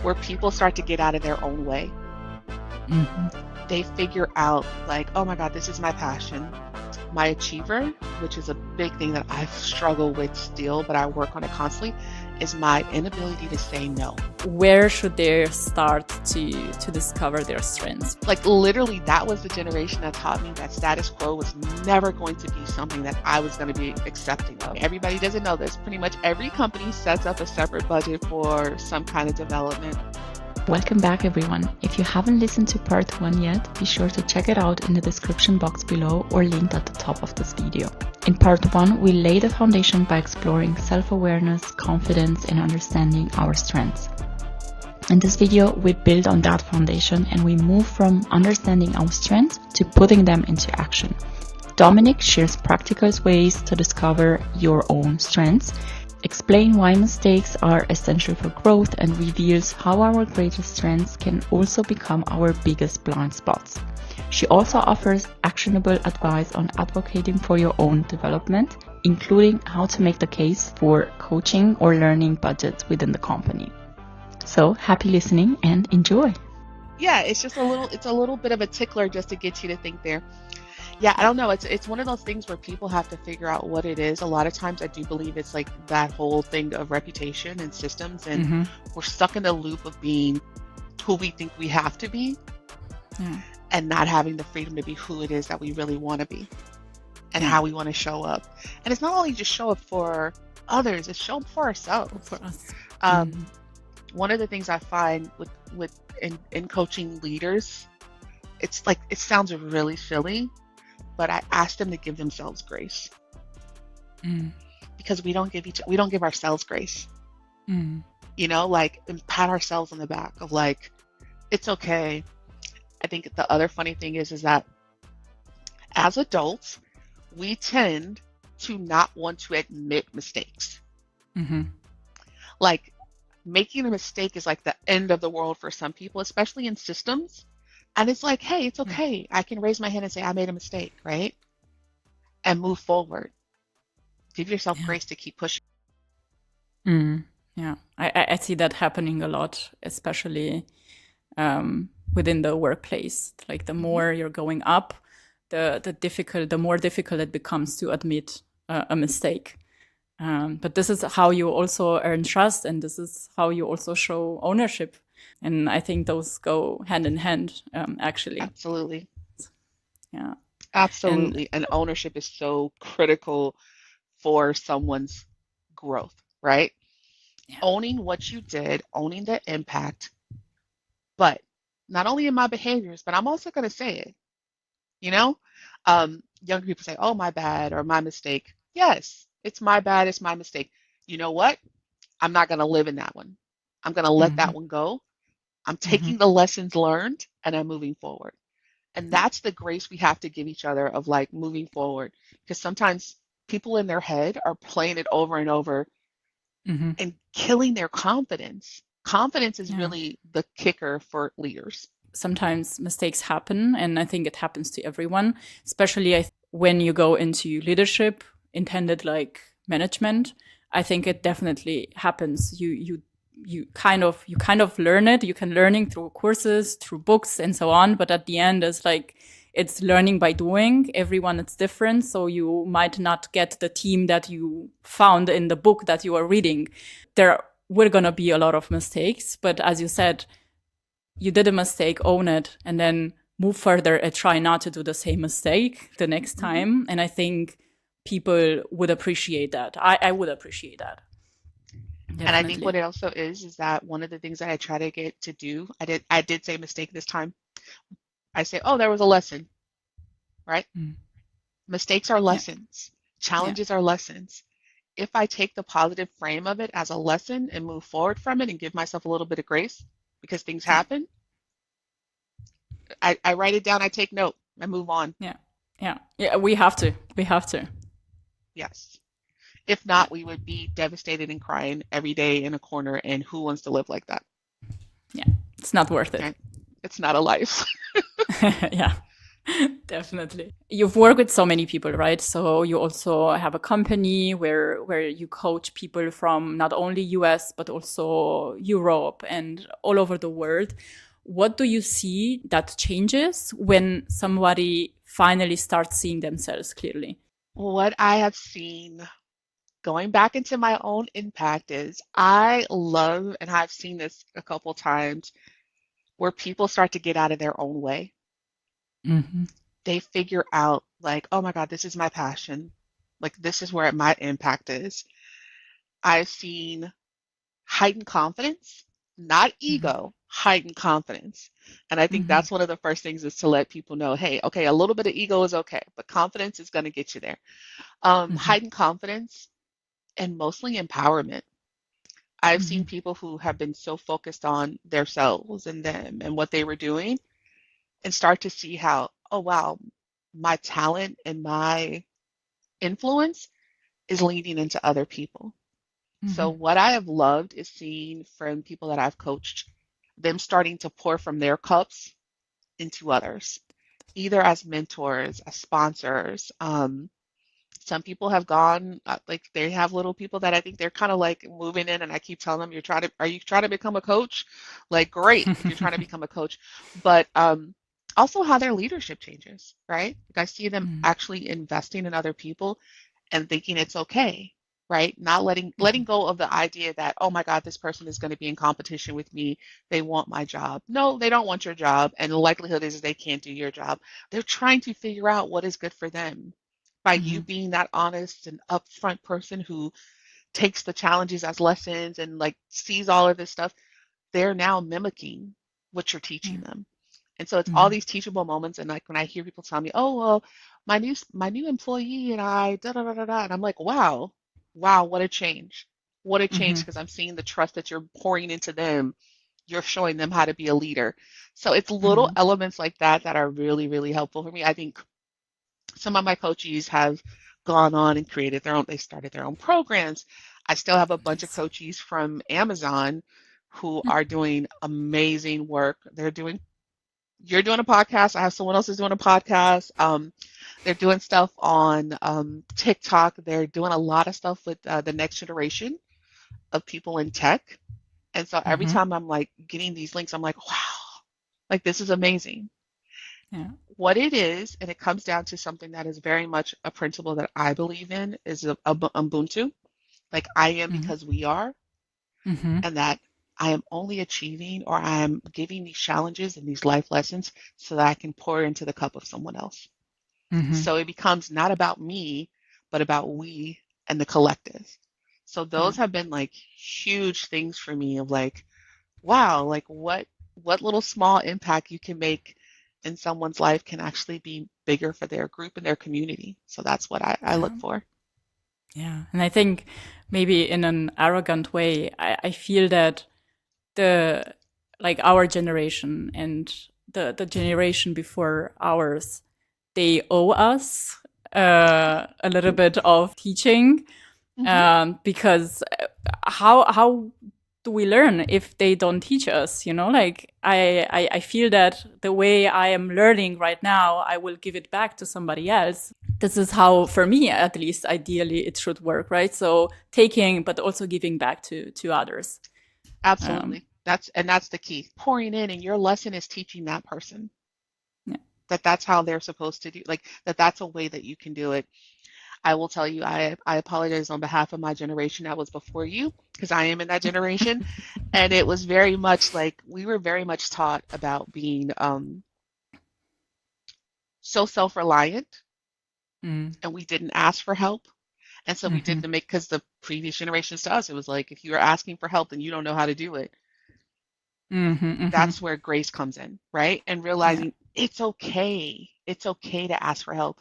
where people start to get out of their own way. They figure out like, oh my God, this is my passion. My achiever, which is a big thing that I've struggled with still, but I work on it constantly, is my inability to say no. Where should they start to discover their strengths? Like literally, that was the generation that taught me that status quo was never going to be something that I was going to be accepting of. Everybody doesn't know this. Pretty much every company sets up a separate budget for some kind of development. Welcome back, everyone. If you haven't listened to part 1 yet, be sure to check it out in the description box below or linked at the top of this video. In part 1, we lay the foundation by exploring self-awareness, confidence, and understanding our strengths. In this video, we build on that foundation and we move from understanding our strengths to putting them into action. Dominique shares practical ways to discover your own strengths, explain why mistakes are essential for growth, and reveals how our greatest strengths can also become our biggest blind spots. She also offers actionable advice on advocating for your own development, including how to make the case for coaching or learning budgets within the company. So happy listening and enjoy. Yeah, it's just a little bit of a tickler just to get you to think there. Yeah, I don't know. It's one of those things where people have to figure out what it is. A lot of times I do believe it's like that whole thing of reputation and systems, and we're stuck in the loop of being who we think we have to be and not having the freedom to be who it is that we really want to be and how we want to show up. And it's not only just show up for others, it's show up for ourselves. For us. One of the things I find in coaching leaders, it's like, it sounds really silly, but I ask them to give themselves grace because we don't give ourselves grace. You know, like, and pat ourselves on the back of like, it's okay. I think the other funny thing is that as adults, we tend to not want to admit mistakes. Like, making a mistake is like the end of the world for some people, especially in systems. And it's like, hey, it's okay. I can raise my hand and say, I made a mistake, right? And move forward. Give yourself grace to keep pushing. Yeah, I see that happening a lot, especially within the workplace. Like the more you're going up, the more difficult it becomes to admit a mistake. But this is how you also earn trust, and this is how you also show ownership. And I think those go hand in hand, actually. Absolutely. Yeah. Absolutely. And ownership is so critical for someone's growth, right? Yeah. Owning what you did, owning the impact, but not only in my behaviors, but I'm also going to say it. You know, younger people say, oh, my bad or my mistake. Yes, it's my bad. It's my mistake. You know what? I'm not going to live in that one. I'm going to let that one go. I'm taking the lessons learned and I'm moving forward. And that's the grace we have to give each other of like moving forward. Because sometimes people in their head are playing it over and over and killing their confidence. Confidence is really the kicker for leaders. Sometimes mistakes happen, and I think it happens to everyone, especially when you go into leadership, intended like management. I think it definitely happens. You kind of learn it. You can learning through courses, through books, and so on. But at the end, it's learning by doing. Everyone is different, so you might not get the team that you found in the book that you are reading. There were gonna be a lot of mistakes, but as you said, you did a mistake, own it, and then move further and try not to do the same mistake the next time. And I think people would appreciate that. I would appreciate that. Definitely. And I think what it also is that one of the things that I try to get to do, I did say mistake this time. I say, oh, there was a lesson, right? Mistakes are lessons. Challenges are lessons. If I take the positive frame of it as a lesson and move forward from it and give myself a little bit of grace because things happen, I write it down, I take note, I move on. Yeah, we have to. Yes. If not, we would be devastated and crying every day in a corner, and who wants to live like that? Yeah, it's not worth it. Okay? It's not a life. Yeah. Definitely. You've worked with so many people, right? So you also have a company where you coach people from not only US but also Europe and all over the world. What do you see that changes when somebody finally starts seeing themselves clearly? What I have seen going back into my own impact is I love, and I've seen this a couple times, where people start to get out of their own way. Mm-hmm. They figure out, like, oh my God, this is my passion. Like, this is where my impact is. I've seen heightened confidence, not Mm-hmm. ego, heightened confidence. And I think Mm-hmm. that's one of the first things is to let people know, hey, okay, a little bit of ego is okay, but confidence is going to get you there. Mm-hmm. Heightened confidence and mostly empowerment. I've Mm-hmm. seen people who have been so focused on themselves and them and what they were doing and start to see how, oh, wow, my talent and my influence is leading into other people. So, Mm-hmm. what I have loved is seeing from people that I've coached, them starting to pour from their cups into others, either as mentors, as sponsors. Some people have gone, like they have little people that I think they're kind of like moving in, and I keep telling them, are you trying to become a coach? Like, great if you're trying to become a coach, but also how their leadership changes, right? Like I see them actually investing in other people and thinking it's okay, right? Not letting Mm-hmm. go of the idea that, oh my God, this person is going to be in competition with me. They want my job. No, they don't want your job, and the likelihood is they can't do your job. They're trying to figure out what is good for them. By you Mm-hmm. being that honest and upfront person who takes the challenges as lessons and like sees all of this stuff, they're now mimicking what you're teaching Yeah. them. And so it's all Mm-hmm. these teachable moments. And like when I hear people tell me, "Oh well, my new employee and I da da da da da," and I'm like, "Wow, wow, what a change! What a change!" Mm-hmm. Because I'm seeing the trust that you're pouring into them. You're showing them how to be a leader. So it's little Mm-hmm. elements like that that are really, really helpful for me. I think some of my coachees have gone on and created their own, they started their own programs. I still have a bunch of Nice. coachees from Amazon who are doing amazing work. You're doing a podcast. I have someone else who's doing a podcast. They're doing stuff on TikTok. They're doing a lot of stuff with the next generation of people in tech. And so every Mm-hmm. time I'm like getting these links, I'm like, wow, like this is amazing. Yeah. What it is, and it comes down to something that is very much a principle that I believe in, is Ubuntu. Like I am Mm-hmm. because we are, Mm-hmm. and that I am only achieving or I am giving these challenges and these life lessons so that I can pour into the cup of someone else. Mm-hmm. So it becomes not about me, but about we and the collective. So Yeah. those have been like huge things for me of like, wow, like what little small impact you can make in someone's life can actually be bigger for their group and their community. So that's what I Yeah. look for. Yeah. And I think maybe in an arrogant way, I feel that the like our generation and the generation before ours, they owe us a little bit of teaching, Hmm. because how do we learn if they don't teach us? You know, like I feel that the way I am learning right now, I will give it back to somebody else. This is how, for me at least, ideally it should work, right? So taking, but also giving back to others. Um, Absolutely. That's the key. Pouring in and your lesson is teaching that person yeah. that that's how they're supposed to do, like that that's a way that you can do it. I will tell you, I apologize on behalf of my generation that was before you, because I am in that generation. And it was very much like we were very much taught about being so self-reliant, Mm. and we didn't ask for help. And so we Mm-hmm. didn't make, because the previous generations to us, it was like if you are asking for help and you don't know how to do it, Mm-hmm. Mm-hmm. that's where grace comes in, right? And Yeah. realizing it's okay. It's okay to ask for help.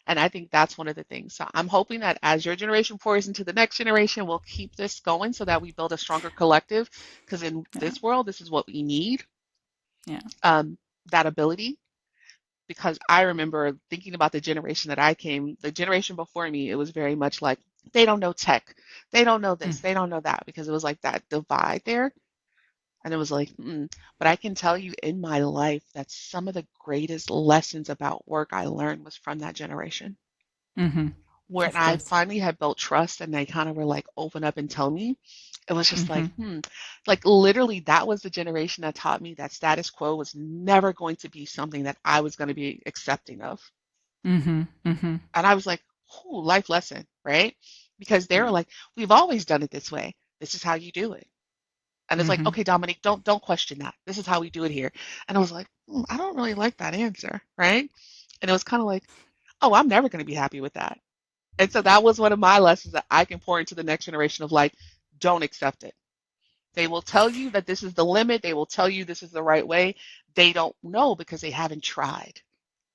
And I think that's one of the things. So I'm hoping that as your generation pours into the next generation, we'll keep this going so that we build a stronger collective. Because in Yeah. this world, this is what we need, Yeah. that ability. Because I remember thinking about the generation that the generation before me, it was very much like they don't know tech, they don't know this, Mm. they don't know that, because it was like that divide there. And it was like, but I can tell you in my life that some of the greatest lessons about work I learned was from that generation. Mm-hmm. When Of I course. finally had built trust and they kind of were like, open up and tell me, it was just Mm-hmm. like, like literally that was the generation that taught me that status quo was never going to be something that I was going to be accepting of. Mm-hmm. Mm-hmm. And I was like, oh, life lesson, right? Because they were Yeah. like, we've always done it this way. This is how you do it. And it's like, Mm-hmm. okay, Dominique, don't question that. This is how we do it here. And I was like, I don't really like that answer, right? And it was kind of like, oh, I'm never going to be happy with that. And so Yeah. that was one of my lessons that I can pour into the next generation of like, don't accept it. They will tell you that this is the limit. They will tell you this is the right way. They don't know because they haven't tried.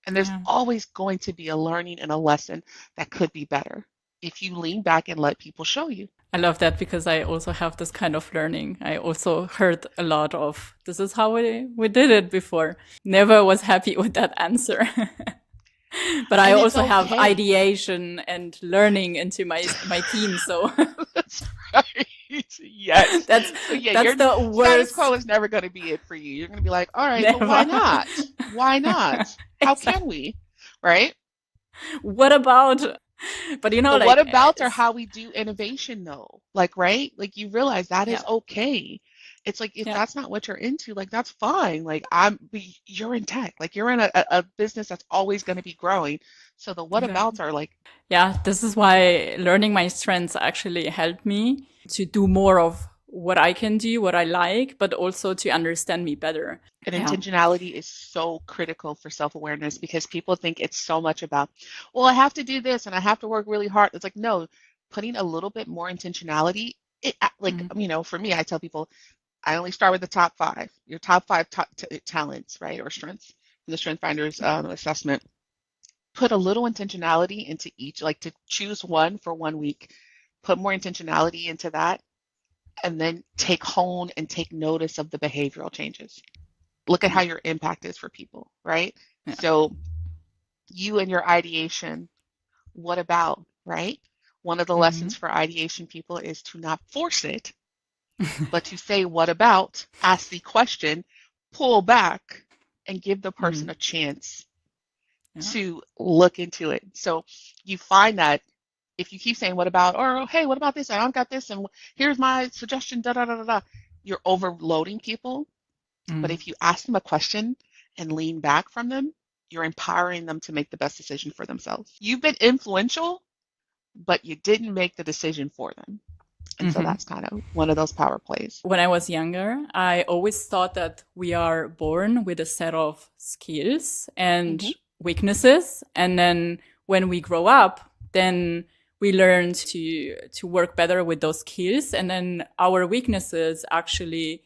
And there's Yeah. always going to be a learning and a lesson that could be better if you lean back and let people show you. I love that because I also have this kind of learning. I also heard a lot of this is how we did it before. Never was happy with that answer. But I And it's also have okay. ideation and learning into my team, so That's right. Yes. that's So yeah, that's your the status worst. quo is never going to be it for you. You're going to be like, all right, but why Never. not? Why not? How can Exactly. we? Right? What about? But The what like, abouts are how we do innovation though. Like, right? Like you realize that is yeah, okay. It's like if yeah, that's not what you're into, like that's fine. Like but you're in tech. Like you're in a business that's always going to be growing. So the what exactly. abouts are like, Yeah, this is why learning my strengths actually helped me to do more of what I can do, what I like, but also to understand me better. and Yeah. intentionality is so critical for self-awareness because people think it's so much about, well, I have to do this and I have to work really hard. It's like, no, putting a little bit more intentionality, like, Mm, for me, I tell people, I only start with the top five, your top five talents, right, or strengths from the Strength Finders assessment. Put a little intentionality into each, like to choose one for 1 week, put more intentionality into that, and then take hone and take notice of the behavioral changes. Look at how yeah. your impact is for people, right? Yeah. So you and your ideation, what about, right? One of the lessons Hmm. for ideation people is to not force it, but to say, what about, ask the question, pull back, and give the person Hmm. a chance Yeah. to look into it. So you find that if you keep saying, what about, or hey, what about this? I don't got this, and here's my suggestion, da da da da da, you're overloading people. But Mm. if you ask them a question and lean back from them, you're empowering them to make the best decision for themselves. You've been influential, but you didn't make the decision for them. And so Hmm. that's kind of one of those power plays. When I was younger, I always thought that we are born with a set of skills and Mm-hmm. weaknesses, and then when we grow up, then we learn to work better with those skills, and then our weaknesses actually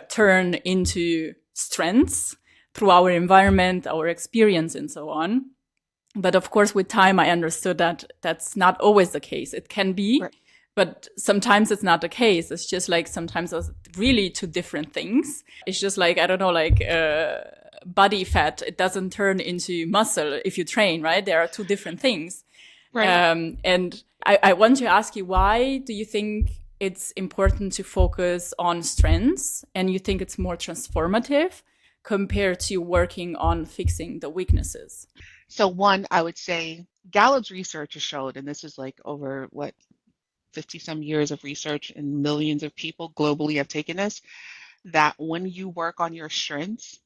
turn into strengths through our environment, our experience, and so on. But of course, with time, I understood that that's not always the case. It can be, Right. but sometimes it's not the case. It's just like sometimes it's really two different things. It's just like, I don't know, like body fat. It doesn't turn into muscle if you train, right? There are two different things. Right. And I want to ask you, why do you think it's important to focus on strengths and you think it's more transformative compared to working on fixing the weaknesses? So one, I would say Gallup's research has showed, and this is like over what 50 some years of research and millions of people globally have taken this, that when you work on your strengths,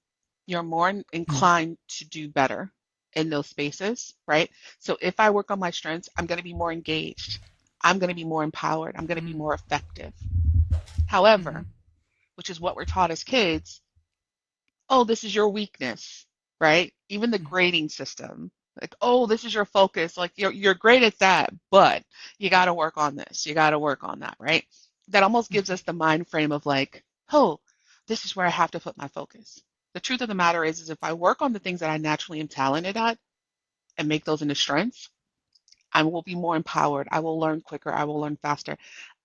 you're more inclined to do better in those spaces, right? So if I work on my strengths, I'm going to be more engaged. I'm going to be more empowered. I'm going to be Mm-hmm. more effective. However, Mm-hmm. which is what we're taught as kids, oh, this is your weakness, right? Even the grading system, like, oh, this is your focus. Like, you're great at that, but you got to work on this. You got to work on that, right? That almost gives us the mind frame of like, oh, this is where I have to put my focus. The truth of the matter is if I work on the things that I naturally am talented at and make those into strengths, I will be more empowered. I will learn quicker. I will learn faster.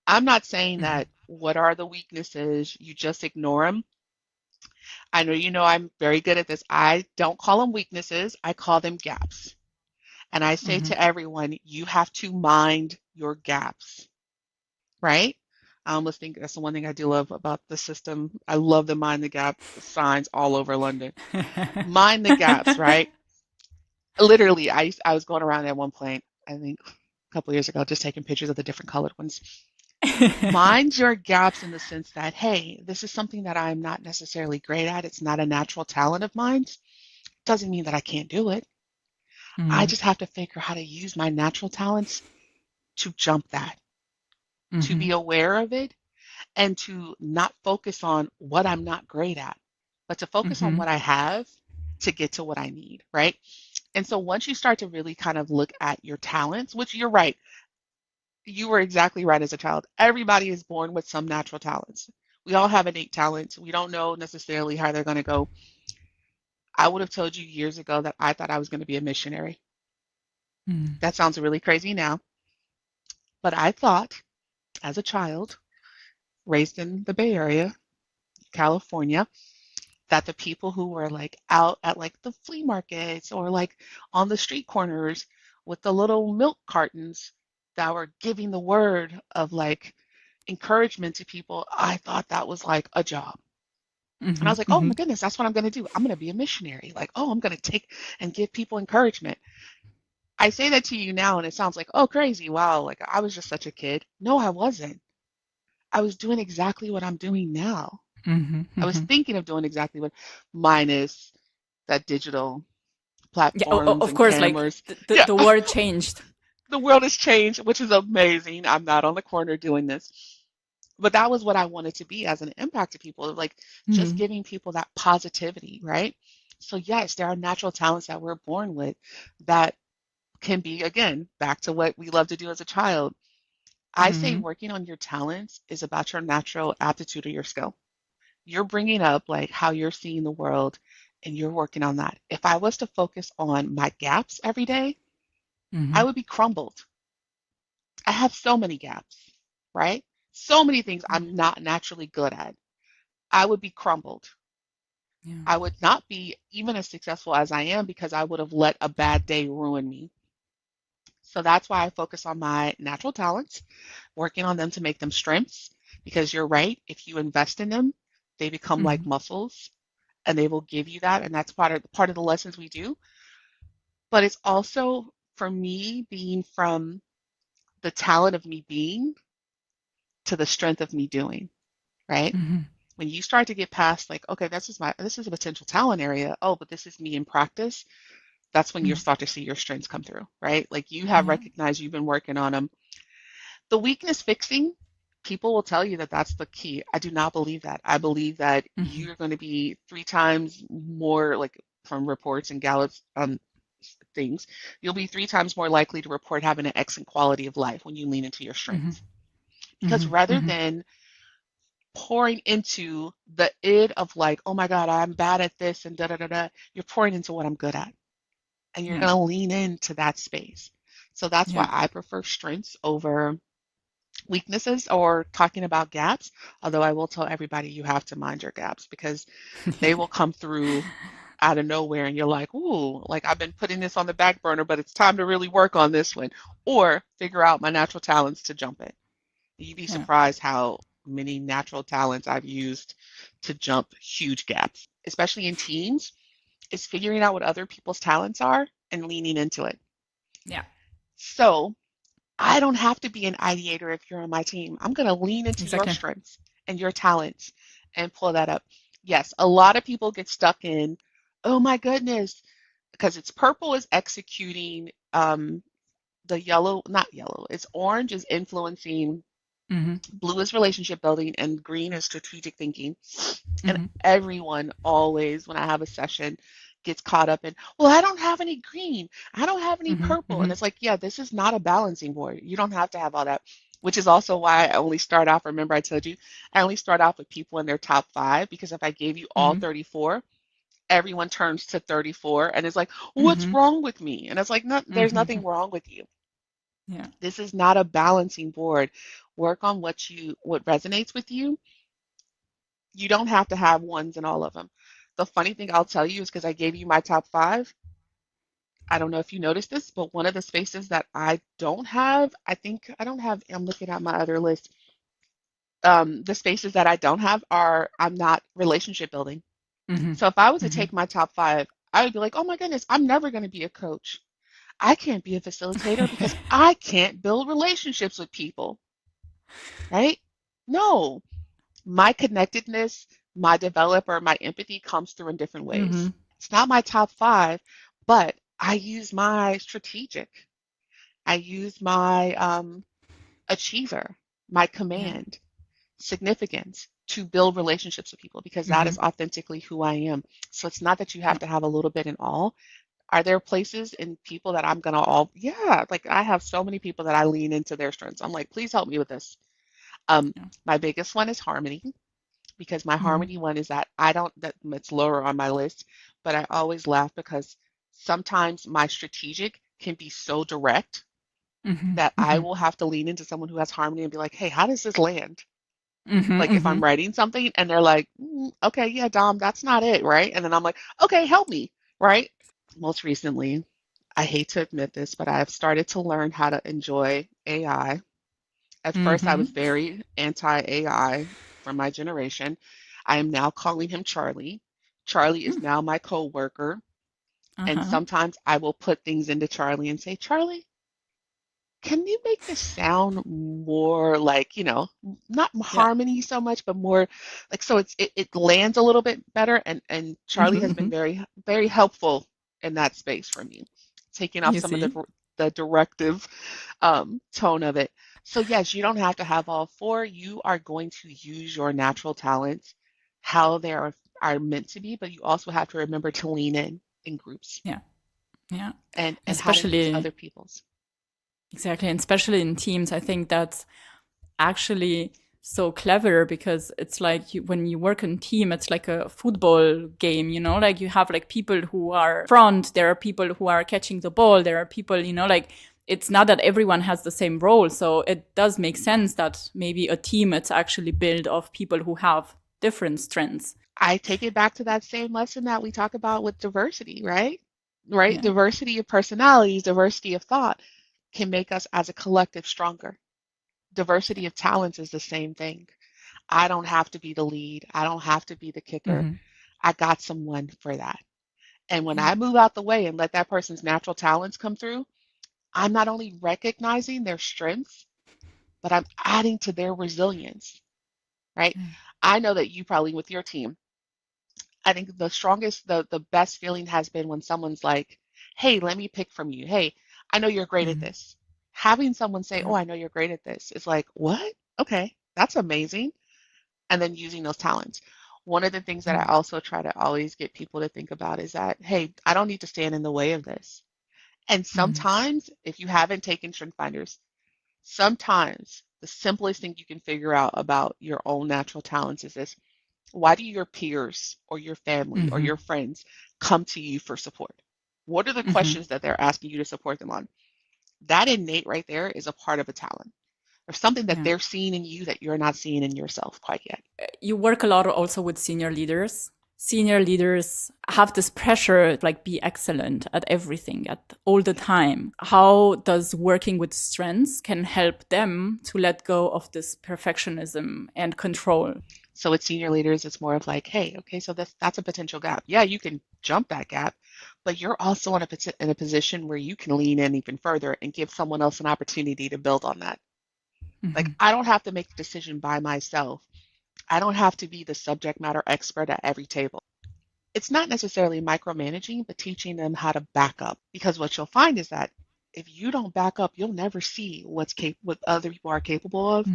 I'm not saying Mm-hmm. that what are the weaknesses, you just ignore them. I know you know I'm very good at this. I don't call them weaknesses, I call them gaps. And I say Mm-hmm. to everyone, you have to mind your gaps, right? I almost think that's the one thing I do love about the system. I love the mind the gap signs all over London. Mind the gaps, right? Literally, I was going around at one point, I think a couple of years ago, just taking pictures of the different colored ones. Mind your gaps in the sense that, hey, this is something that I'm not necessarily great at. It's not a natural talent of mine. Doesn't mean that I can't do it. I Mm, just have to figure how to use my natural talents to jump that, to mhm, be aware of it, and to not focus on what I'm not great at, but to focus on mhm, what I have to get to what I need, right? And so once you start to really kind of look at your talents, which you're right, you were exactly right as a child. Everybody is born with some natural talents. We all have innate talents. We don't know necessarily how they're going to go. I would have told you years ago that I thought I was going to be a missionary. mm, That sounds really crazy now, but I thought as a child, raised in the Bay Area, California, that the people who were like out at like the flea markets or like on the street corners with the little milk cartons that were giving the word of like encouragement to people, I thought that was like a job. And I mhm, was like, oh my mhm. goodness, that's what I'm going to do. I'm going to be a missionary. Like, oh, I'm going to take and give people encouragement. I say that to you now and it sounds like, oh, crazy. Wow. Like I was just such a kid. No, I wasn't. I was doing exactly what I'm doing now. Mhm, I was mhm. thinking of doing exactly what, minus that digital Yeah, platforms of and course, like cameras. Yeah, the world changed. the world has changed, which is amazing. I'm not on the corner doing this. But that was what I wanted to be as an impact to people, like just Mm, giving people that positivity, right? So, yes, there are natural talents that we're born with that can be, again, back to what we love to do as a child. I say mhm, working on your talents is about your natural aptitude or your skill. You're bringing up like how you're seeing the world and you're working on that. If I was to focus on my gaps every day, I mhm. would be crumbled. I have so many gaps, right? So many things Yeah, I'm not naturally good at. I would be crumbled. yeah. I would not be even as successful as I am because I would have let a bad day ruin me. So that's why I focus on my natural talents, working on them to make them strengths. Because you're right, if you invest in them, they become like Mhm, muscles and they will give you that. And that's part of the lessons we do. But it's also for me being from the talent of me being to the strength of me doing, right? mhm. When you start to get past like, okay, this is a potential talent area. Oh, but this is me in practice. That's when you Mm, start to see your strengths come through, right? Like you have yeah. recognized you've been working on them. The weakness fixing, people will tell you that that's the key. I do not believe that. I believe that Mhm, you're going to be three times more like from reports and Gallup's things, you'll be three times more likely to report having an excellent quality of life when you lean into your mhm, strengths. Because mhm, rather mhm. than pouring into the id of like, oh my God, I'm bad at this and da da da da, you're pouring into what I'm good at. And you're Yeah, going to lean into that space. So that's why yeah. I prefer strengths over weaknesses or talking about gaps. Although I will tell everybody you have to mind your gaps because they will come through out of nowhere and you're like, ooh, like I've been putting this on the back burner, but it's time to really work on this one or figure out my natural talents to jump it. You'd be Yeah. surprised how many natural talents I've used to jump huge gaps, especially in teams, is figuring out what other people's talents are and leaning into it. Yeah, So I don't have to be an ideator if you're on my team. I'm going to lean into your exactly. strengths and your talents and pull that up. Yes, a lot of people get stuck in, oh my goodness, because it's purple is executing the yellow, not yellow, it's orange is influencing, Mhm, blue is relationship building, and green is strategic thinking. And mhm, everyone always, when I have a session, gets caught up in, well, I don't have any green. I don't have any mhm, purple. And mhm, it's like, yeah, this is not a balancing board. You don't have to have all that, which is also why I only start off. Remember, I told you, I only start off with people in their top five because if I gave you all mhm, 34, everyone turns to 34 and is like, what's mhm, wrong with me? And it's like, no, there's nothing mhm. wrong with you. Yeah. This is not a balancing board. Work on what resonates with you. You don't have to have ones in all of them. The funny thing I'll tell you is because I gave you my top five. I don't know if you noticed this, but one of the spaces that I don't have, I think I don't have, I'm looking at my other list. The spaces that I don't have are I'm not relationship building. Mm-hmm. So if I was to Mm-hmm. take my top five, I would be like, oh my goodness, I'm never going to be a coach. I can't be a facilitator because I can't build relationships with people, right? No, my connectedness, my developer, my empathy comes through in different Mm-hmm. ways. It's not my top five, but I use my strategic. I use my achiever, my Yeah. command, significance to build relationships with people because that Mm-hmm. is authentically who I am. So it's not that you have Yeah. to have a little bit in all. Are there places and people that I'm gonna all yeah, like I have so many people that I lean into their strengths. I'm like, please help me with this. Yeah. My biggest one is harmony because my Mm-hmm. harmony one is that I don't that it's lower on my list, but I always laugh because sometimes my strategic can be so direct Mm-hmm. that I Mm-hmm. will have to lean into someone who has harmony and be like, hey, how does this land? Mm-hmm. Like if Mm-hmm. I'm writing something and they're like, okay, yeah, Dom, that's not it, right? And then I'm like, okay, help me, right? Most recently, I hate to admit this, but I've started to learn how to enjoy AI. At first, I Mm-hmm. was very anti AI from my generation. I am now calling him Charlie. Charlie is now my coworker. And Uh-huh. sometimes I will put things into Charlie and say, Charlie, can you make this sound more like, not Yeah. harmony so much, but more like so it lands a little bit better and Charlie Mm-hmm. has Mm-hmm. been very very helpful in that space for me, taking off You some of see? the directive tone of it. So yes, you don't have to have all four. You are going to use your natural talents how they are meant to be, but you also have to remember to lean in groups Yeah. Yeah. and how to use Especially other people's. exactly, and especially in teams, I think that's actually so clever because it's like when you work in team, it's like a football game, like you have like people who are front, there are people who are catching the ball, there are people, like it's not that everyone has the same role. So it does make sense that maybe a team it's actually built of people who have different strengths. I take it back to that same lesson that we talk about with diversity, right? Right? Yeah. Diversity of personalities, diversity of thought can make us as a collective stronger. Diversity of talents is the same thing. I don't have to be the lead. I don't have to be the kicker. Mm-hmm. I got someone for that. And when Yeah. I move out the way and let that person's natural talents come through, I'm not only recognizing their strengths, but I'm adding to their resilience, right? Yeah. I know that you probably with your team, I think the strongest, the best feeling has been when someone's like, "Hey, let me pick from you. Hey, I know you're great at Mm-hmm. this." Having someone say, Yeah. "Oh, I know you're great at this," is like, "What? Okay, that's amazing." And then using those talents. One of the things that I Mm-hmm. also try to always get people to think about is that, hey, I don't need to stand in the way of this. And Mm-hmm. sometimes, if you haven't taken Strength Finders, sometimes the simplest thing you can figure out about your own natural talents is this: why do your peers or your family or Mm-hmm. your friends come to you for support? What are the Mm-hmm. questions that they're asking you to support them on? That innate right there is a part of a talent. There's something that Yeah. they're seeing in you that you're not seeing in yourself quite yet. You work a lot also with senior leaders. Senior leaders have this pressure, like be excellent at everything, at all the time. How does working with strengths can help them to let go of this perfectionism and control? So with senior leaders, it's more of like, hey, okay, so that's a potential gap. Yeah, you can jump that gap, but you're also in a position where you can lean in even further and give someone else an opportunity to build on that. Like Mm-hmm. I don't have to make the decision by myself. I don't have to be the subject matter expert at every table. It's not necessarily micromanaging, but teaching them how to back up. Because what you'll find is that if you don't back up, you'll never see what other people are capable of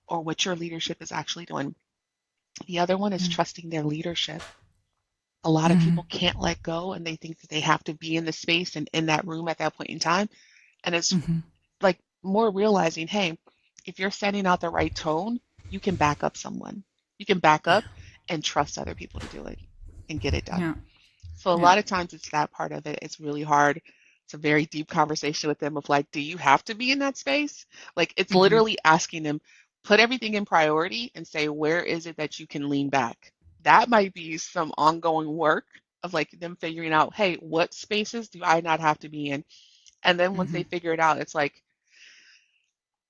or what your leadership is actually doing. The other one is trusting their leadership. A lot of Mm-hmm. people can't let go and they think that they have to be in the space and in that room at that point in time. And it's Mm-hmm. like more realizing, hey, if you're sending out the right tone, you can back up someone. You can back Yeah. up and trust other people to do it and get it done. Yeah. So a Yeah. lot of times it's that part of it. It's really hard. It's a very deep conversation with them of like, do you have to be in that space? Like it's Mm-hmm. literally asking them, put everything in priority and say, where is it that you can lean back? That might be some ongoing work of like them figuring out, hey, what spaces do I not have to be in? And then once Mm-hmm. they figure it out, it's like,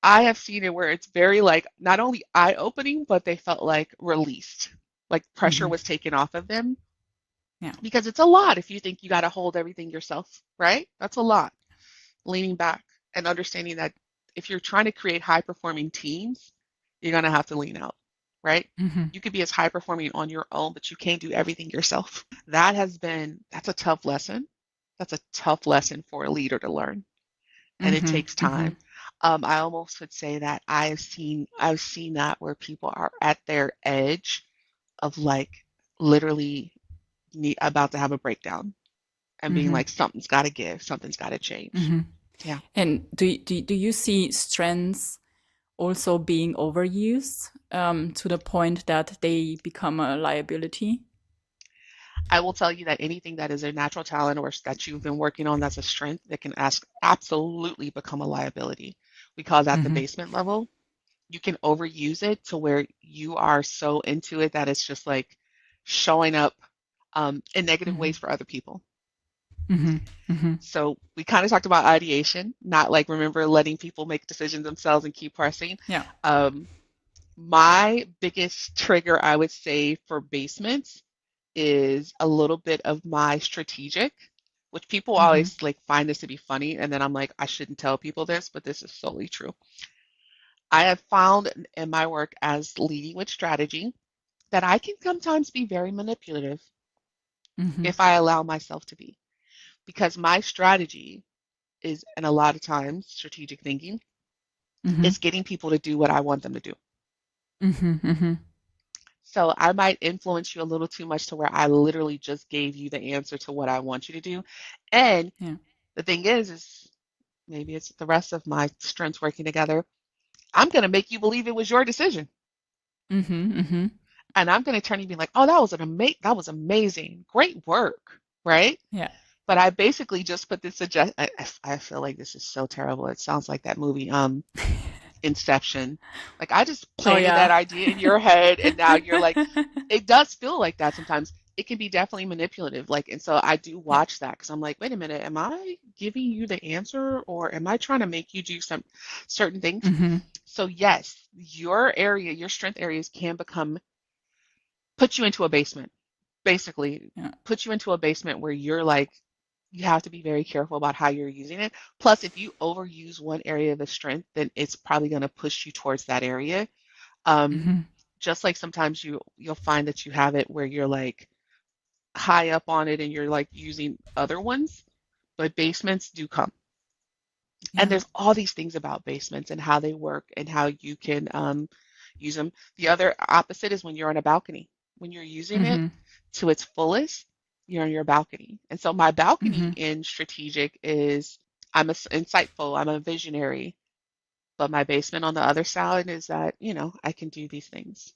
I have seen it where it's very like not only eye-opening, but they felt like released, like pressure Hmm. was taken off of them Yeah. because it's a lot if you think you got to hold everything yourself, right? That's a lot. Leaning back and understanding that if you're trying to create high-performing teams, you're going to have to lean out, right? Hmm. You could be as high performing on your own, but you can't do everything yourself. That's a tough lesson. That's a tough lesson for a leader to learn, and it Hmm. takes Hmm. time. I almost would say that I've seen that where people are at their edge of like literally about to have a breakdown and being Hmm. like something's got to give, something's got to change. Hmm. Yeah, And do you see strengths also being overused to the point that they become a liability? I will tell you that anything that is a natural talent or that you've been working on that's a strength that can absolutely become a liability. We call that the Hmm. basement level. You can overuse it to where you are so into it that it's just like showing up in negative Hmm. ways for other people. Hmm. Hmm. So we kind of talked about ideation, not like remember letting people make decisions themselves and keep pressing. Yeah. Um, my biggest trigger, I would say, for basements is a little bit of my strategic, which people Hmm. always like find this to be funny, and then I'm like, I shouldn't tell people this, but this is solely true. I have found in my work as leading with strategy that I can sometimes be very manipulative Hmm. if I allow myself to be, because my strategy is, and a lot of times, strategic thinking Hmm. is getting people to do what I want them to do. Hmm. Hmm. So I might influence you a little too much to where I literally just gave you the answer to what I want you to do. And Yeah. the thing is maybe it's the rest of my strengths working together. I'm going to make you believe it was your decision. Hmm. Hmm. And I'm going to turn and be like, oh, that was amazing. Great work. Right. Yeah. But I basically just put this I feel like this is so terrible. It sounds like that movie, Inception. Like I just Oh planted that yeah. idea in your head and now you're like, it does feel like that sometimes. It can be definitely manipulative. Like, and so I do Yeah. watch that because I'm like, wait a minute, am I giving you the answer or am I trying to make you do some certain things? Hmm. So yes, your area, your strength areas can put you into a basement. Basically, Yeah. put you into a basement where you're like, you have to be very careful about how you're using it. Plus, if you overuse one area of a strength, then it's probably going to push you towards that area. Um, Hmm. just like sometimes you'll find that you have it where you're like high up on it and you're like using other ones, but basements do come. And Yeah. there's all these things about basements and how they work and how you can use them. The other opposite is when you're on a balcony. When you're using it Hmm. to its fullest, you're on your balcony. And so my balcony Hmm. in strategic is insightful, I'm a visionary, but my basement on the other side is that, I can do these things.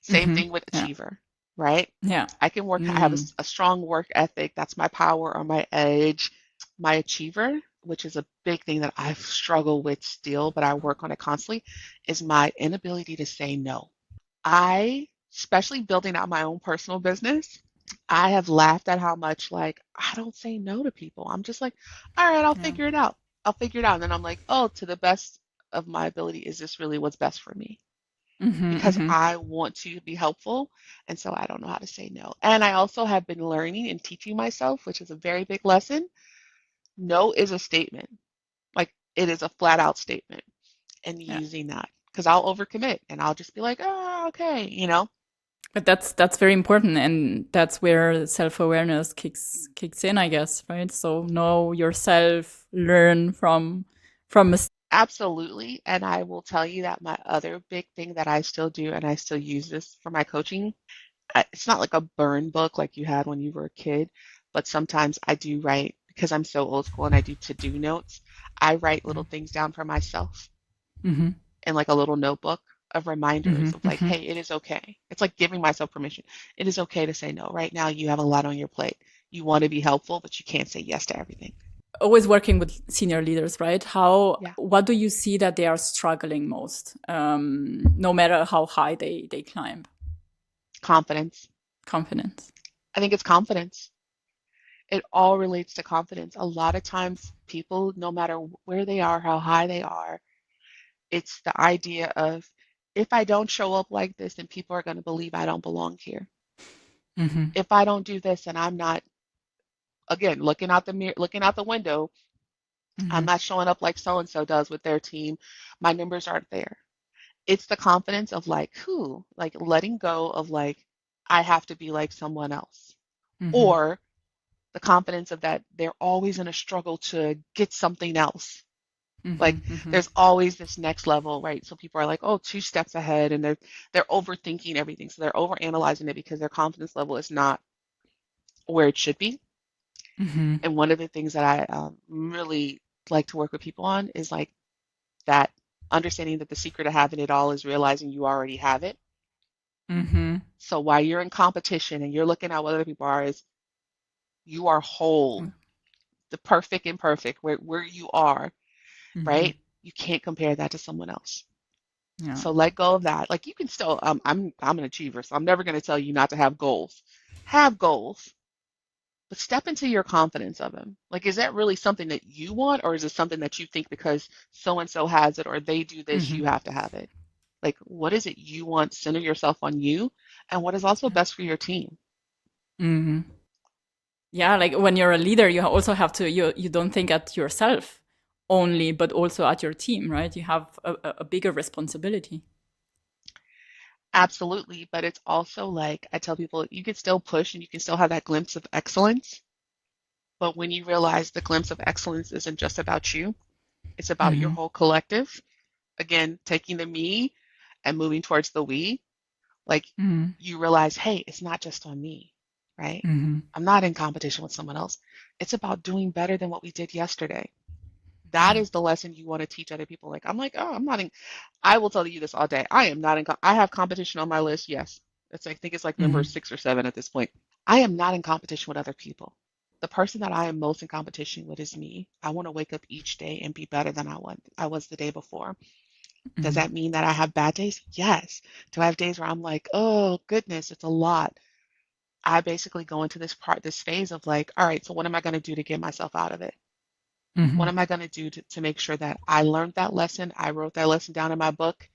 Same Hmm. thing with Yeah. achiever, right? Yeah. I can work, I have Mm. a strong work ethic. That's my power or my edge. My achiever, which is a big thing that I've struggled with still, but I work on it constantly, is my inability to say no. Especially building out my own personal business, I have laughed at how much like I don't say no to people. I'm just like, all right, I'll Yeah. figure it out. I'll figure it out. And then I'm like, oh, to the best of my ability, is this really what's best for me? Hmm. Because Hmm. I want to be helpful. And so I don't know how to say no. And I also have been learning and teaching myself, which is a very big lesson. No is a statement. Like it is a flat out statement and Yeah. using that because I'll overcommit and I'll just be like, oh, okay. But that's very important, and that's where self-awareness kicks in, I guess, right? So know yourself, learn from mistakes. Absolutely. And I will tell you that my other big thing that I still do, and I still use this for my coaching, it's not like a burn book like you had when you were a kid, but sometimes I do write because I'm so old school and I do to-do notes. I write little things down for myself Hmm. in like a little notebook of Hmm. reminders of like, Hmm. hey, it is okay. It's like giving myself permission. It is okay to say no. Right now, you have a lot on your plate. You want to be helpful, but you can't say yes to everything. Always working with senior leaders, right? Yeah. What do you see that they are struggling most, no matter how high they climb? Confidence. Confidence. I think it's confidence. It all relates to confidence. A lot of times, people, no matter where they are, how high they are, It's the idea of if I don't show up like this, then people are going to believe I don't belong here. Mm-hmm. If I don't do this and I'm not, again, looking out the mirror, looking out the window, I'm Mm-hmm. not showing up like so and so does with their team, my numbers aren't there. It's the confidence of like, who, like letting go of like, I have to be like someone else. Mm-hmm. Or the confidence of that they're always in a struggle to get something else. Like Mm-hmm. there's always this next level, right? So people are like, oh, 2 steps ahead, and they're overthinking everything. So they're overanalyzing it because their confidence level is not where it should be. Mm-hmm. And one of the things that I really like to work with people on is like that understanding that the secret of having it all is realizing you already have it. Mm-hmm. So while you're in competition and you're looking at what other people are, is you are whole, the perfect and perfect where you are, Mm-hmm. right? You can't compare that to someone else. Yeah. So let go of that. Like you can still, I'm an achiever, so I'm never going to tell you not to have goals. Have goals, but step into your confidence of them. Like, is that really something that you want, or is it something that you think because so and so has it or they do this, Mm-hmm. you have to have it? Like, what is it you want? Center yourself on you and what is also Yeah. best for your team. Mm-hmm. Yeah, like when you're a leader, you also have to you don't think at yourself only, but also at your team, right? You have a bigger responsibility. Absolutely. But it's also like I tell people, you can still push and you can still have that glimpse of excellence. But when you realize the glimpse of excellence isn't just about you, it's about your Mm-hmm. whole collective. Again, taking the me and moving towards the we, like Mm-hmm. you realize, hey, it's not just on me, right? Mm-hmm. I'm not in competition with someone else. It's about doing better than what we did yesterday. That Yeah. is the lesson you want to teach other people. Like, I'm like, oh, I'm not in, I will tell you this all day. I am not in, I have competition on my list. Yes. I think it's like number Mm-hmm. 6 or 7 at this point. I am not in competition with other people. The person that I am most in competition with is me. I want to wake up each day and be better than I was the day before. Does Mm-hmm. that mean that I have bad days? Yes. Do I have days where I'm like, oh goodness, it's a lot? I basically go into this phase of like, all right, so what am I going to do to get myself out of it? Mm-hmm. What am I going to do to make sure that I learned that lesson? I wrote that lesson down in my book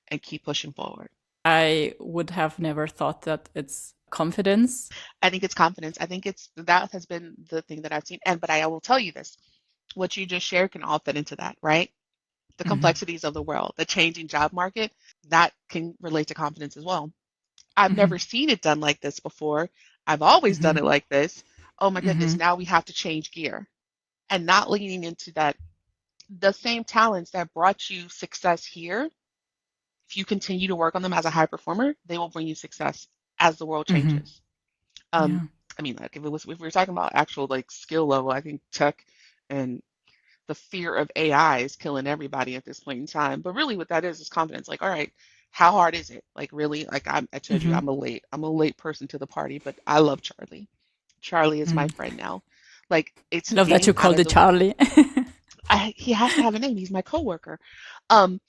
and keep pushing forward. I would have never thought that it's confidence. I think it's confidence. I think that has been the thing that I've seen. But I will tell you this, what you just shared can all fit into that, right? The Mm-hmm. complexities of the world, the changing job market, that can relate to confidence as well. I've Mm-hmm. never seen it done like this before. I've always done Mm-hmm. it like this. Oh my Mm-hmm. goodness, now we have to change gear and not leaning into that. The same talents that brought you success here, if you continue to work on them as a high performer, they will bring you success as the world Mm-hmm. changes. Um, Yeah. I mean, like if we were talking about actual like skill level, I think tech and the fear of AI is killing everybody at this point in time. But really, what that is confidence. Like, all right, how hard is it? Like, really? Like, I told you, Mm-hmm. I'm a late person to the party, but I love Charlie. Charlie is my Mm. friend now. Like, it's I love that getting you out called of it the way. Charlie. He has to have a name. He's my coworker. Um,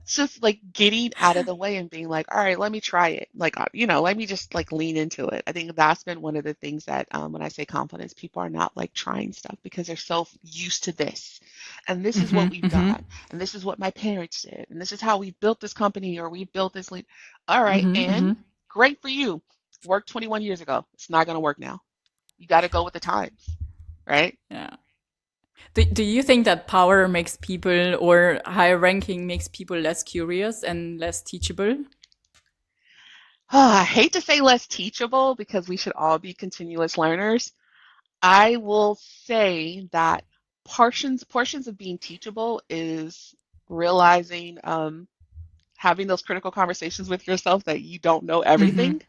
just like getting out of the way and being like, all right, let me try it. Like, let me just like lean into it. I think that's been one of the things that when I say confidence, people are not like trying stuff because they're so used to this. And this is what Mm-hmm. we've Mm-hmm. done. And this is what my parents did. And this is how we built this company or we built this. All right. Mm-hmm. And Mm-hmm. great for you. Worked 21 years ago. It's not going to work now. You got to go with the times, right? Yeah. Do you think that power makes people or higher ranking makes people less curious and less teachable? I hate to say less teachable because we should all be continuous learners. I will say that portions of being teachable is realizing, having those critical conversations with yourself that you don't know Mm-hmm. everything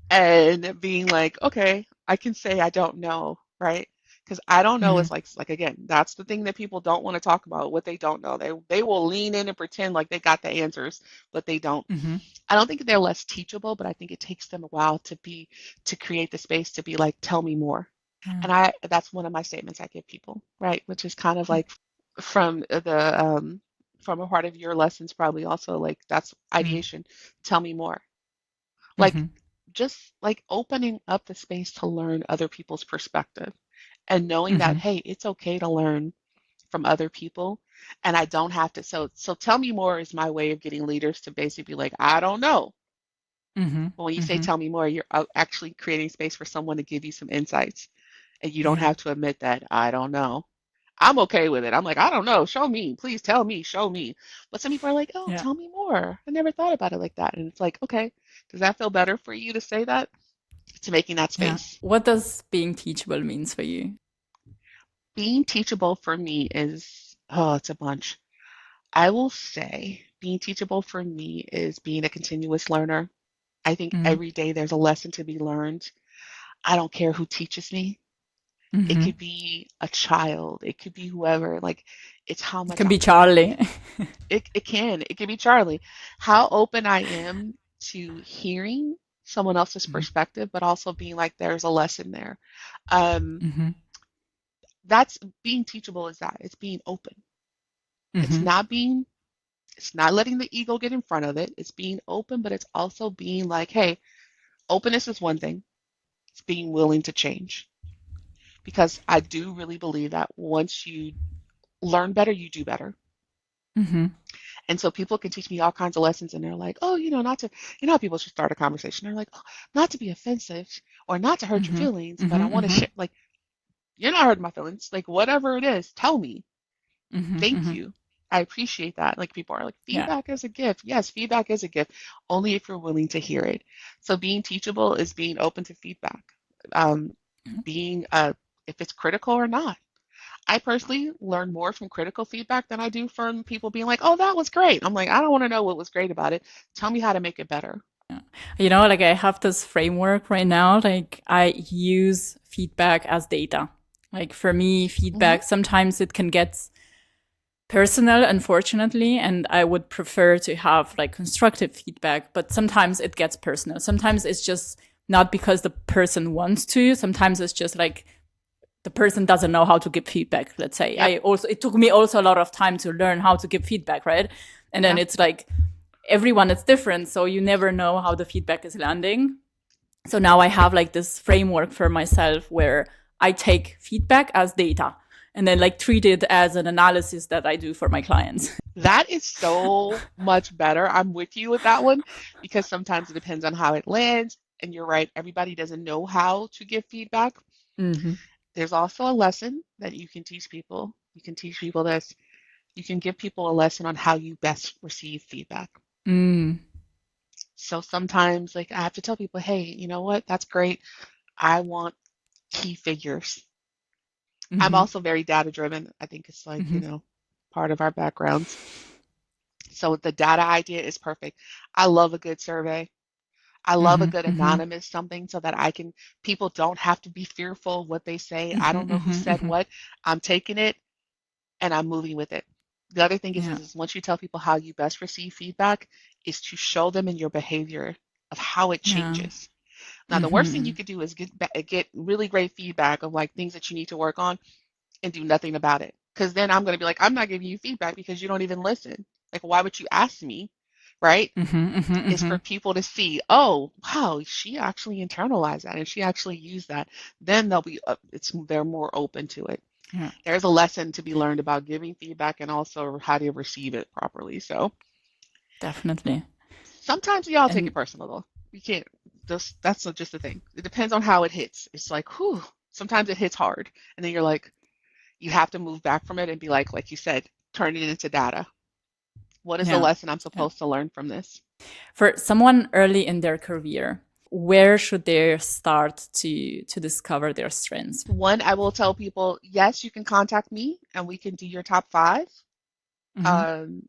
and being like, okay, I can say I don't know, right? Because I don't know Mm-hmm. is like again, that's the thing that people don't want to talk about, what they don't know. They will lean in and pretend like they got the answers, but they don't. Mm-hmm. I don't think they're less teachable, but I think it takes them a while to create the space to be like, tell me more. Yeah. And that's one of my statements I give people, right? Which is kind of like from from a part of your lessons, probably also like that's ideation. Tell me more. Like Mm-hmm. just like opening up the space to learn other people's perspective and knowing that, Mm-hmm. hey, it's okay to learn from other people, and I don't have to. So tell me more is my way of getting leaders to basically be like, I don't know. Mm-hmm. But when you say Mm-hmm. tell me more, you're actually creating space for someone to give you some insights, and you don't Yeah. have to admit that I don't know. I'm okay with it. I'm like, I don't know. Show me. Please tell me. Show me. But some people are like, oh, Yeah. tell me more. I never thought about it like that. And it's like, okay, does that feel better for you to say that? To making that Yeah. space. What does being teachable means for you? Being teachable for me is, oh, it's a bunch. I will say being teachable for me is being a continuous learner. I think Mm-hmm. every day there's a lesson to be learned. I don't care who teaches me. It Mm-hmm. could be a child, it could be whoever. Like, it's how It much can I'm be open. Charlie. It can be Charlie. How open I am to hearing someone else's Mm-hmm. perspective, but also being like, there's a lesson there. Um, Mm-hmm. that's being teachable is that it's being open. It's Mm-hmm. not being, it's not letting the ego get in front of it. It's being open, but it's also being like, hey, openness is one thing. It's being willing to change. Because I do really believe that once you learn better, you do better. Mm-hmm. And so people can teach me all kinds of lessons and they're like, oh, not to, how people should start a conversation. They're like, oh, not to be offensive or not to hurt your Mm-hmm. feelings, but I Mm-hmm. want to Mm-hmm. share, like, you're not hurting my feelings. Like, whatever it is, tell me. Mm-hmm. Thank Mm-hmm. you. I appreciate that. Like, people are like, Yeah. feedback is a gift. Yes, feedback is a gift, only if you're willing to hear it. So being teachable is being open to feedback, um, being, if it's critical or not. I personally learn more from critical feedback than I do from people being like, oh, that was great. I'm like, I don't want to know what was great about it. Tell me how to make it better. Yeah. Like I have this framework right now. Like I use feedback as data. Like for me, Hmm. feedback, sometimes it can get personal, unfortunately, and I would prefer to have like constructive feedback, but sometimes it gets personal. Sometimes it's just not because the person wants to. Sometimes it's just like the person doesn't know how to give feedback, let's say. Yep. It took me also a lot of time to learn how to give feedback, right? And then Yeah. it's like everyone is different, so you never know how the feedback is landing. So now I have like this framework for myself where I take feedback as data and then like treat it as an analysis that I do for my clients. That is so much better. I'm with you with that one because sometimes it depends on how it lands. And you're right, everybody doesn't know how to give feedback. Mm-hmm. There's also a lesson that you can teach people. You can teach people this. You can give people a lesson on how you best receive feedback. Mm. So sometimes, like, I have to tell people, hey, you know what? That's great. I want key figures. I'm Mm-hmm. also very data driven. I think it's like, Mm-hmm. part of our backgrounds. So the data idea is perfect. I love a good survey. I love a Mm-hmm. good Mm-hmm. anonymous something so that people don't have to be fearful of what they say. I Mm-hmm. don't know who Mm-hmm. said Mm-hmm. what. I'm taking it and I'm moving with it. The other thing is, Yeah. is, is once you tell people how you best receive feedback, is to show them in your behavior of how it Yeah. changes. Now, the worst thing Mm-hmm. you could do is get really great feedback of like things that you need to work on and do nothing about it. Because then I'm going to be like, I'm not giving you feedback because you don't even listen. Like, why would you ask me? Right? Mm-hmm. Mm-hmm. Is Mm-hmm. for people to see, oh, wow, she actually internalized that and she actually used that. Then they're more open to it. Yeah. There's a lesson to be learned about giving feedback and also how to receive it properly. So Definitely. sometimes we all take it And personal though. We can't. That's just the thing. It depends on how it hits. It's like, whew. Sometimes it hits hard, and then you're like, you have to move back from it and be like you said, turn it into data. What is the yeah. lesson I'm Yeah. supposed to learn from this? For someone early in their career, where should they start to discover their strengths? One, I will tell people, yes, you can contact me and we can do your top five. Mm-hmm.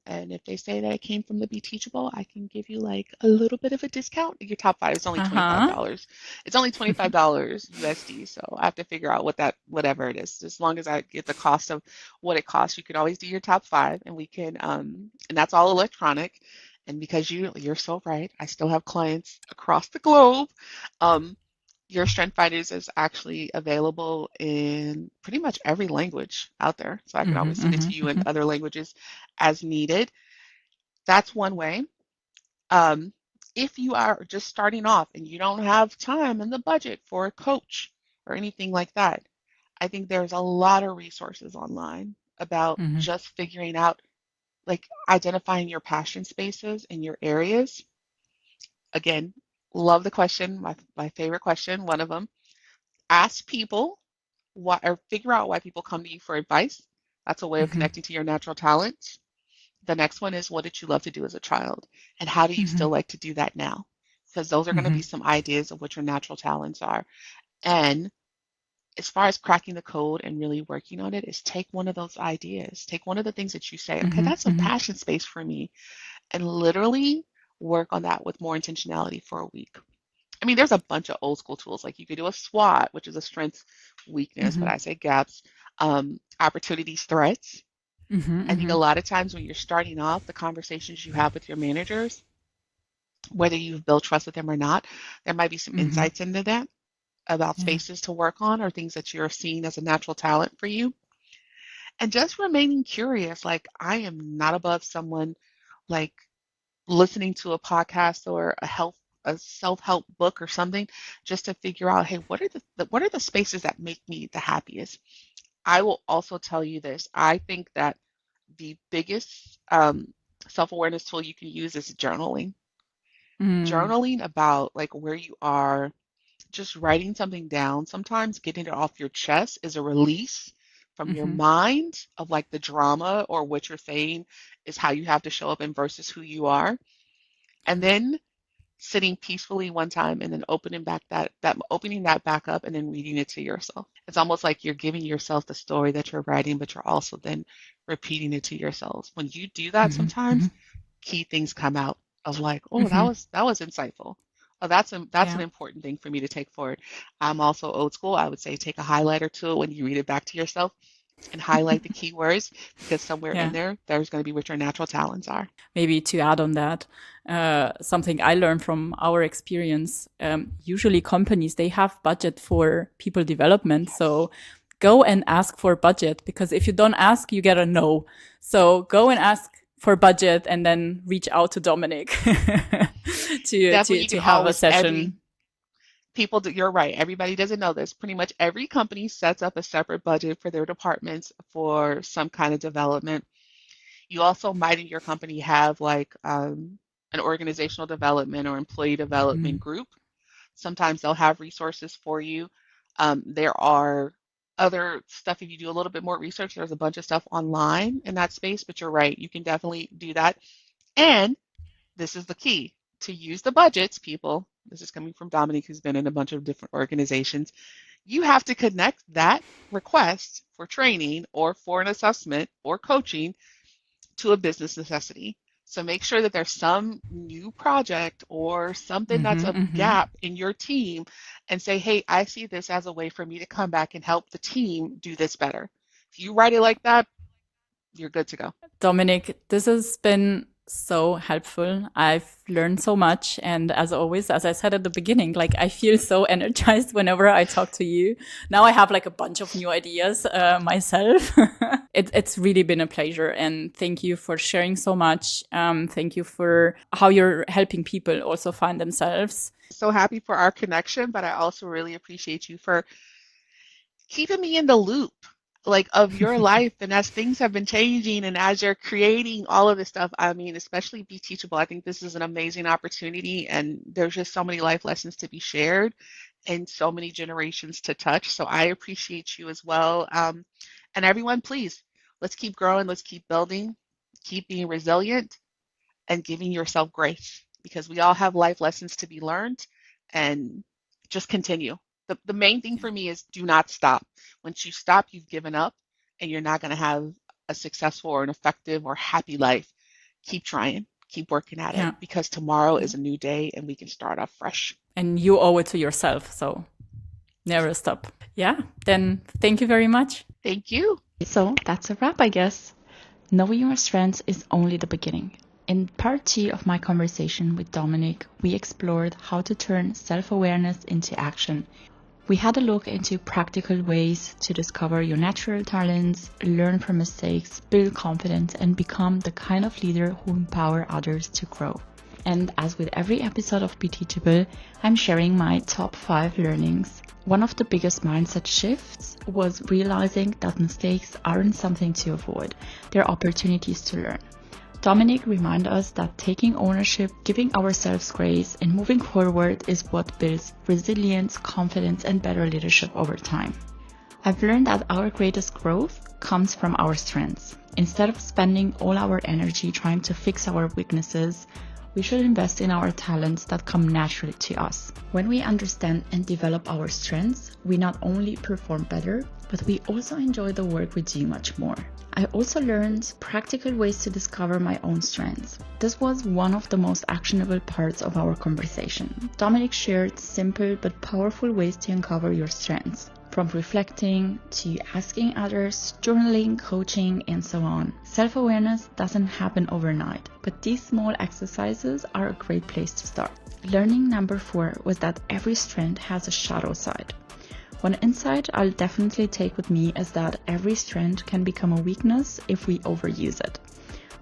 And if they say that it came from the Be Teachable, I can give you like a little bit of a discount. Your top five is only Uh-huh. $25. It's only $25 USD. So I have to figure out whatever it is. As long as I get the cost of what it costs, you can always do your top five, and we can, and that's all electronic. And because you're so right, I still have clients across the globe. Um, your Strength Finders is actually available in pretty much every language out there. So I can Mm-hmm. always send it Mm-hmm. to you in Mm-hmm. other languages as needed. That's one way. Um, if you are just starting off and you don't have time and the budget for a coach or anything like that, I think there's a lot of resources online. about just figuring out, like identifying your passion spaces in your areas. Again, love the question, my favorite question, one of them. Ask people why, or figure out why people come to you for advice. That's a way of Mm-hmm. connecting to your natural talents. The next one is, what did you love to do as a child? And how do you Mm-hmm. still like to do that now? Because those are going to Mm-hmm. be some ideas of what your natural talents are. And as far as cracking the code and really working on it, is take one of those ideas, take one of the things that you say, okay, Mm-hmm. that's a Mm-hmm. passion space for me, and literally work on that with more intentionality for a week. I mean, there's a bunch of old school tools. Like you could do a SWOT, which is a strengths, weakness, but Mm-hmm. I say gaps, opportunities, threats. I think a Mm-hmm. lot of times when you're starting off, the conversations you have with your managers, whether you've built trust with them or not, there might be some Mm-hmm. insights into that about Yeah. spaces to work on or things that you're seeing as a natural talent for you. And just remaining curious, like I am not above someone like listening to a podcast or a self-help book or something just to figure out, hey, what are the spaces that make me the happiest? I will also tell you this. I think that the biggest self-awareness tool you can use is journaling. Mm. Journaling about like where you are, just writing something down, sometimes getting it off your chest is a release from your Mm-hmm. mind of like the drama or what you're saying is how you have to show up in versus who you are. And then sitting peacefully one time and then opening that back up and then reading it to yourself. It's almost like you're giving yourself the story that you're writing, but you're also then repeating it to yourself. When you do that Mm-hmm. Mm-hmm. sometimes, key things come out of like, oh, Mm-hmm. that was insightful. Oh, that's an Yeah. important thing for me to take forward. I'm also old school. I would say take a highlighter tool when you read it back to yourself and highlight the key words because somewhere in Yeah. there's going to be what your natural talents are. Maybe to add on that, something I learned from our experience, usually companies, they have budget for people development. So go and ask for budget, because if you don't ask, you get a no. So go and ask for budget and then reach out to Dominique Definitely, you to can have a always session. you're right. Everybody doesn't know this. Pretty much every company sets up a separate budget for their departments for some kind of development. You also might in your company have like an organizational development or employee development Mm. group. Sometimes they'll have resources for you. There are other stuff, if you do a little bit more research, there's a bunch of stuff online in that space, but you're right, you can definitely do that. And this is the key to use the budgets, people. This is coming from Dominique, who's been in a bunch of different organizations. You have to connect that request for training or for an assessment or coaching to a business necessity. So make sure that there's some new project or something that's Mm-hmm. a Mm-hmm. gap in your team and say, hey, I see this as a way for me to come back and help the team do this better. If you write it like that, you're good to go. Dominic, this has been so helpful. I've learned so much. And as always, as I said at the beginning, like I feel so energized whenever I talk to you. Now I have like a bunch of new ideas myself. It's really been a pleasure. And thank you for sharing so much. Thank you for how you're helping people also find themselves. So happy for our connection, but I also really appreciate you for keeping me in the loop like of your life and as things have been changing and as you're creating all of this stuff. I mean, especially Be Teachable, I think this is an amazing opportunity and there's just so many life lessons to be shared and so many generations to touch. So I appreciate you as well. And everyone, please, let's keep growing, let's keep building, keep being resilient and giving yourself grace because we all have life lessons to be learned and just continue. The main thing for me is do not stop. Once you stop, you've given up and you're not going to have a successful or an effective or happy life. Keep trying, keep working at it Yeah. because tomorrow Yeah. is a new day and we can start off fresh. And you owe it to yourself. So never stop. Yeah. Then thank you very much. Thank you. So that's a wrap, I guess. Knowing your strengths is only the beginning. In part 2 of my conversation with Dominique, we explored how to turn self-awareness into action. We had a look into practical ways to discover your natural talents, learn from mistakes, build confidence, and become the kind of leader who empower others to grow. and as with every episode of Be Teachable, I'm sharing my top 5 learnings. One of the biggest mindset shifts was realizing that mistakes aren't something to avoid, they're opportunities to learn. Dominique reminded us that taking ownership, giving ourselves grace, and moving forward is what builds resilience, confidence, and better leadership over time. I've learned that our greatest growth comes from our strengths. Instead of spending all our energy trying to fix our weaknesses, we should invest in our talents that come naturally to us. When we understand and develop our strengths, we not only perform better, but we also enjoy the work we do much more. I also learned practical ways to discover my own strengths. This was one of the most actionable parts of our conversation. Dominique shared simple but powerful ways to uncover your strengths, from reflecting to asking others, journaling, coaching, and so on. Self-awareness doesn't happen overnight, but these small exercises are a great place to start. Learning number 4 was that every strength has a shadow side. One insight I'll definitely take with me is that every strength can become a weakness if we overuse it.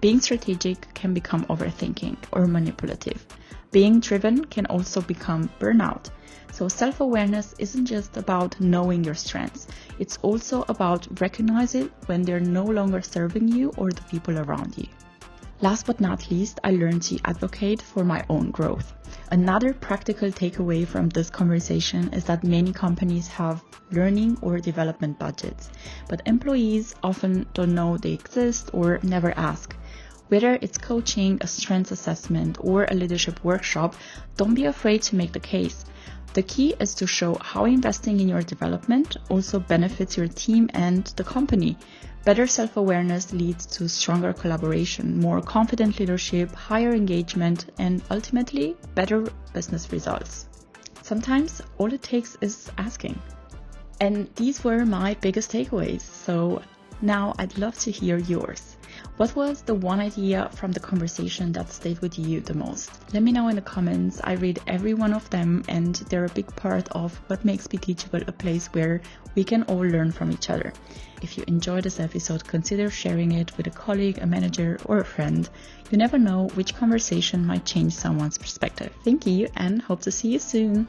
Being strategic can become overthinking or manipulative. Being driven can also become burnout. So self-awareness isn't just about knowing your strengths. It's also about recognizing when they're no longer serving you or the people around you. Last but not least, I learned to advocate for my own growth. Another practical takeaway from this conversation is that many companies have learning or development budgets, but employees often don't know they exist or never ask. Whether it's coaching, a strengths assessment, or a leadership workshop, don't be afraid to make the case. The key is to show how investing in your development also benefits your team and the company. Better self-awareness leads to stronger collaboration, more confident leadership, higher engagement, and ultimately better business results. Sometimes all it takes is asking. And these were my biggest takeaways. So now I'd love to hear yours. What was the one idea from the conversation that stayed with you the most? Let me know in the comments. I read every one of them, and they're a big part of what makes Be Teachable a place where we can all learn from each other. If you enjoyed this episode, consider sharing it with a colleague, a manager, or a friend. You never know which conversation might change someone's perspective. Thank you, and hope to see you soon.